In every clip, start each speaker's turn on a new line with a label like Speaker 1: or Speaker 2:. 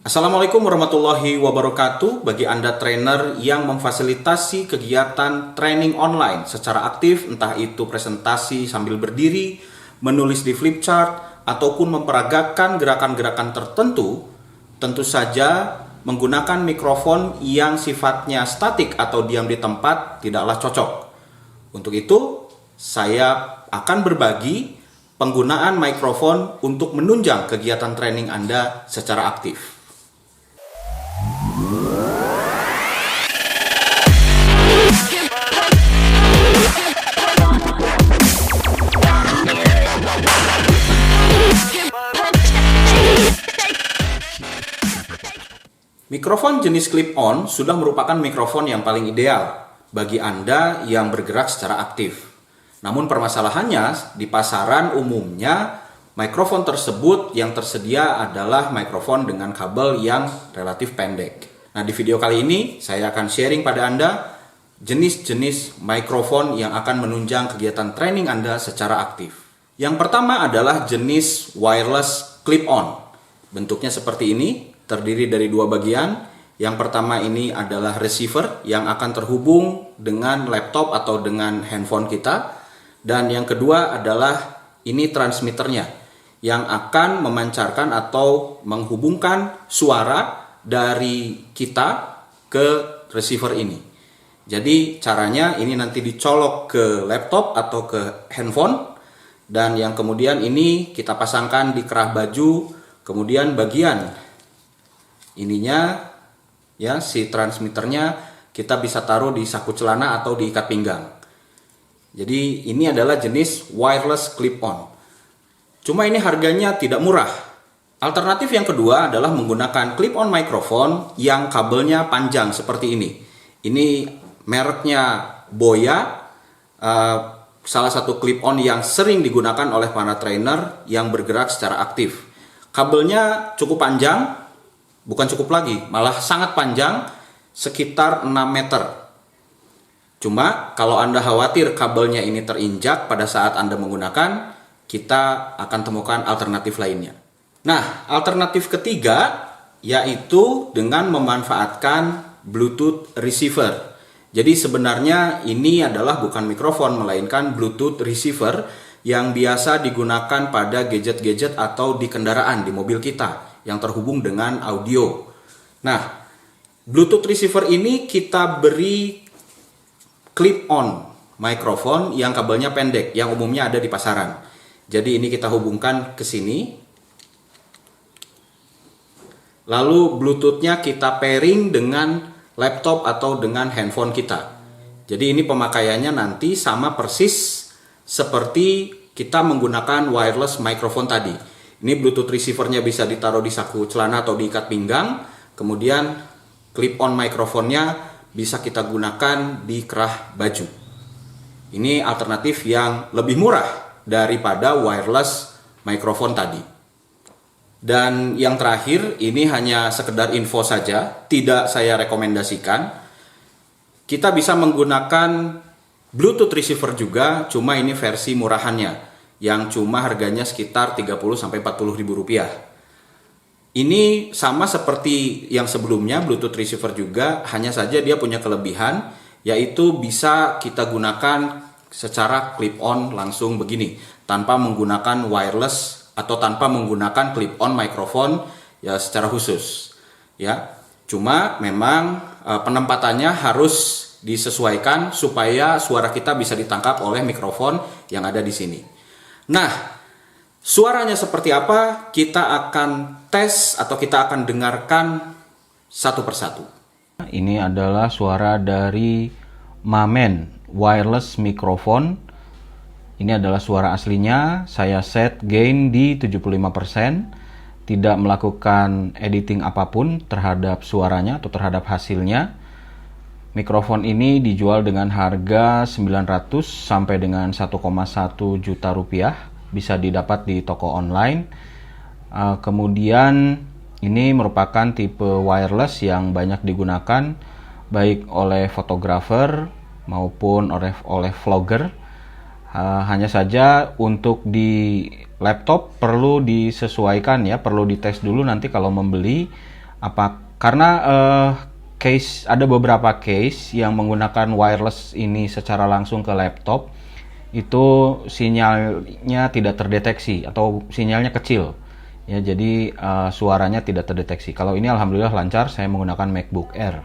Speaker 1: Assalamualaikum warahmatullahi wabarakatuh. Bagi Anda trainer yang memfasilitasi kegiatan training online secara aktif, entah itu presentasi sambil berdiri, menulis di flip chart, ataupun memperagakan gerakan-gerakan tertentu, tentu saja menggunakan mikrofon yang sifatnya statik atau diam di tempat tidaklah cocok. Untuk itu, saya akan berbagi penggunaan mikrofon untuk menunjang kegiatan training Anda secara aktif. Mikrofon jenis clip-on sudah merupakan mikrofon yang paling ideal bagi Anda yang bergerak secara aktif. Namun permasalahannya, di pasaran umumnya mikrofon tersebut yang tersedia adalah mikrofon dengan kabel yang relatif pendek. Nah, di video kali ini saya akan sharing pada Anda jenis-jenis mikrofon yang akan menunjang kegiatan training Anda secara aktif. Yang pertama adalah jenis wireless clip-on. Bentuknya seperti ini, terdiri dari dua bagian. Yang pertama ini adalah receiver yang akan terhubung dengan laptop atau dengan handphone kita. Dan yang kedua adalah ini transmitternya yang akan memancarkan atau menghubungkan suara dari kita ke receiver ini. Jadi caranya ini nanti dicolok ke laptop atau ke handphone. Dan yang kemudian ini kita pasangkan di kerah baju. Kemudian bagian ininya ya, si transmitternya kita bisa taruh di saku celana atau di ikat pinggang. Jadi ini adalah jenis wireless clip-on. Cuma ini harganya tidak murah. Alternatif yang kedua adalah menggunakan clip-on microphone yang kabelnya panjang seperti ini. Ini mereknya Boya, salah satu clip-on yang sering digunakan oleh para trainer yang bergerak secara aktif. Kabelnya cukup panjang, bukan cukup lagi, malah sangat panjang, sekitar 6 meter. Cuma kalau Anda khawatir kabelnya ini terinjak pada saat Anda menggunakan, kita akan temukan alternatif lainnya. Nah, alternatif ketiga yaitu dengan memanfaatkan Bluetooth receiver. Jadi sebenarnya ini adalah bukan mikrofon, melainkan Bluetooth receiver yang biasa digunakan pada gadget-gadget atau di kendaraan, di mobil kita, yang terhubung dengan audio. Nah, Bluetooth receiver ini kita beri clip-on microphone yang kabelnya pendek, yang umumnya ada di pasaran. Jadi ini kita hubungkan ke sini. Lalu Bluetooth-nya kita pairing dengan laptop atau dengan handphone kita. Jadi ini pemakaiannya nanti sama persis seperti kita menggunakan wireless microphone tadi. Ini Bluetooth receivernya bisa ditaruh di saku celana atau di ikat pinggang. Kemudian clip-on microphone-nya bisa kita gunakan di kerah baju. Ini alternatif yang lebih murah daripada wireless microphone tadi. Dan yang terakhir, ini hanya sekedar info saja, tidak saya rekomendasikan. Kita bisa menggunakan Bluetooth receiver juga, cuma ini versi murahannya, yang cuma harganya sekitar 30-40 ribu rupiah. Ini sama seperti yang sebelumnya, Bluetooth receiver juga, hanya saja dia punya kelebihan, yaitu bisa kita gunakan secara clip-on langsung begini, tanpa menggunakan wireless atau tanpa menggunakan clip-on microphone ya secara khusus. Ya, cuma memang penempatannya harus disesuaikan supaya suara kita bisa ditangkap oleh mikrofon yang ada di sini. Nah, suaranya seperti apa? Kita akan tes atau kita akan dengarkan satu persatu. Ini adalah suara dari Mamen wireless microphone. Ini adalah suara aslinya. Saya set gain di 75%. Tidak melakukan editing apapun terhadap suaranya atau terhadap hasilnya. Mikrofon ini dijual dengan harga 900 sampai dengan 1,1 juta rupiah. Bisa didapat di toko online. Kemudian ini merupakan tipe wireless yang banyak digunakan baik oleh fotografer maupun oleh vlogger. Hanya saja untuk di laptop perlu disesuaikan ya, perlu dites dulu nanti kalau membeli Karena case ada beberapa case yang menggunakan wireless ini secara langsung ke laptop, itu sinyalnya tidak terdeteksi atau sinyalnya kecil. Ya, jadi suaranya tidak terdeteksi. Kalau ini alhamdulillah lancar, saya menggunakan MacBook Air.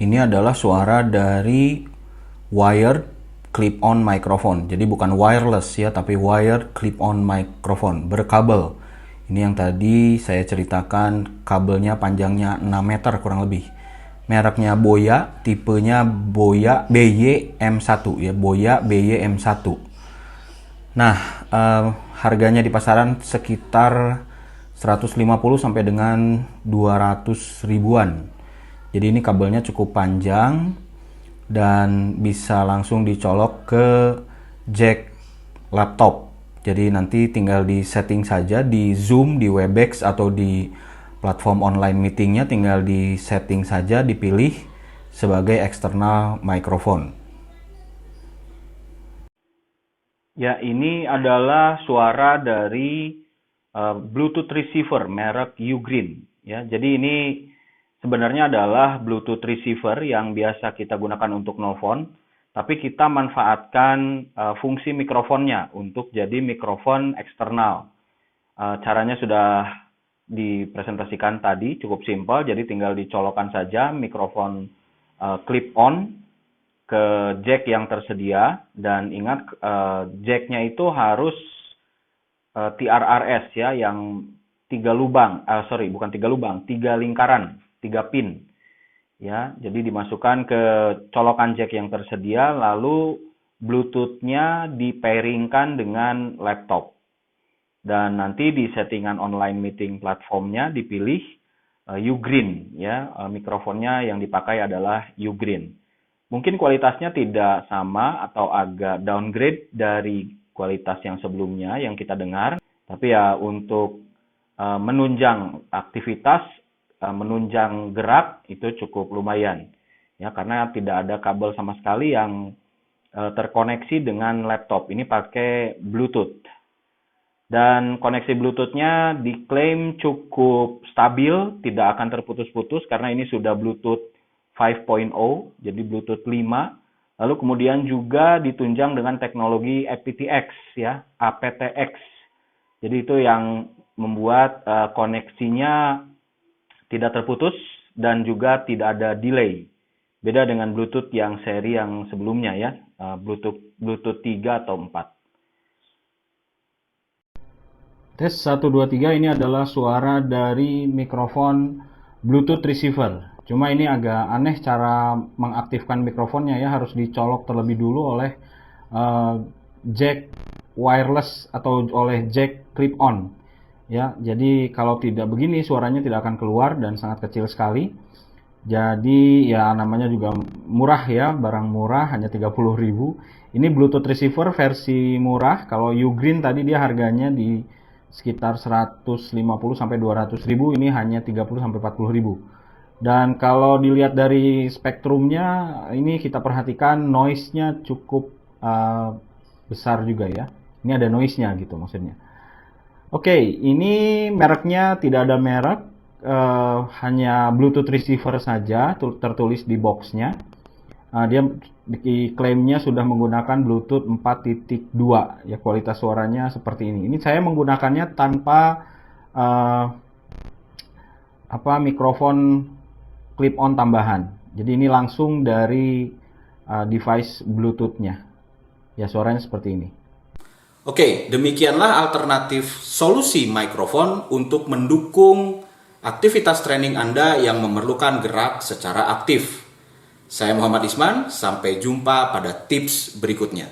Speaker 1: Ini adalah suara dari wired clip-on microphone. Jadi bukan wireless ya, tapi wired clip-on microphone berkabel. Ini yang tadi saya ceritakan, kabelnya panjangnya 6 meter kurang lebih. Mereknya Boya, tipenya Boya BY-M1 ya, Boya BY-M1. Nah, harganya di pasaran sekitar 150 sampai dengan 200 ribuan. Jadi ini kabelnya cukup panjang dan bisa langsung dicolok ke jack laptop. Jadi nanti tinggal di setting saja di Zoom, di Webex atau di platform online meetingnya, tinggal di setting saja, dipilih sebagai external microphone. Ya, ini adalah suara dari Bluetooth receiver merek Ugreen. Ya, jadi ini sebenarnya adalah Bluetooth receiver yang biasa kita gunakan untuk nelfon. Tapi kita manfaatkan fungsi mikrofonnya untuk jadi mikrofon eksternal. Caranya sudah dipresentasikan tadi, cukup simpel. Jadi tinggal dicolokkan saja mikrofon clip-on ke jack yang tersedia. Dan ingat, jacknya itu harus TRRS ya, yang 3 lubang. Bukan 3 lubang, 3 lingkaran, 3 pin. Ya, jadi dimasukkan ke colokan jack yang tersedia, lalu Bluetooth-nya di-pairingkan dengan laptop. Dan nanti di settingan online meeting platformnya dipilih Ugreen ya, mikrofonnya yang dipakai adalah Ugreen. Mungkin kualitasnya tidak sama atau agak downgrade dari kualitas yang sebelumnya yang kita dengar, tapi ya untuk menunjang aktivitas, menunjang gerak itu cukup lumayan ya, karena tidak ada kabel sama sekali yang terkoneksi dengan laptop. Ini pakai Bluetooth dan koneksi Bluetooth-nya diklaim cukup stabil, tidak akan terputus-putus karena ini sudah Bluetooth 5.0, jadi Bluetooth 5. Lalu kemudian juga ditunjang dengan teknologi aptX ya, aptX. Jadi itu yang membuat koneksinya tidak terputus dan juga tidak ada delay. Beda dengan Bluetooth yang seri yang sebelumnya ya, Bluetooth 3 atau 4. Tes 1, 2, 3 ini adalah suara dari mikrofon Bluetooth receiver. Cuma ini agak aneh cara mengaktifkan mikrofonnya ya, harus dicolok terlebih dulu oleh jack wireless atau oleh jack clip-on. Ya, jadi kalau tidak begini suaranya tidak akan keluar dan sangat kecil sekali. Jadi ya namanya juga murah ya, barang murah hanya 30.000. Ini Bluetooth receiver versi murah. Kalau Ugreen tadi dia harganya di sekitar 150 sampai 200.000, ini hanya 30 sampai 40.000. Dan kalau dilihat dari spektrumnya, ini kita perhatikan noise-nya cukup besar juga ya. Ini ada noise-nya gitu maksudnya. Oke, ini mereknya tidak ada merek, hanya Bluetooth receiver saja tertulis di boxnya. Dia diklaimnya sudah menggunakan Bluetooth 4.2 ya, kualitas suaranya seperti ini. Ini saya menggunakannya tanpa mikrofon clip-on tambahan. Jadi ini langsung dari device Bluetooth-nya. Ya, suaranya seperti ini. Oke, demikianlah alternatif solusi mikrofon untuk mendukung aktivitas training Anda yang memerlukan gerak secara aktif. Saya Muhammad Isman, sampai jumpa pada tips berikutnya.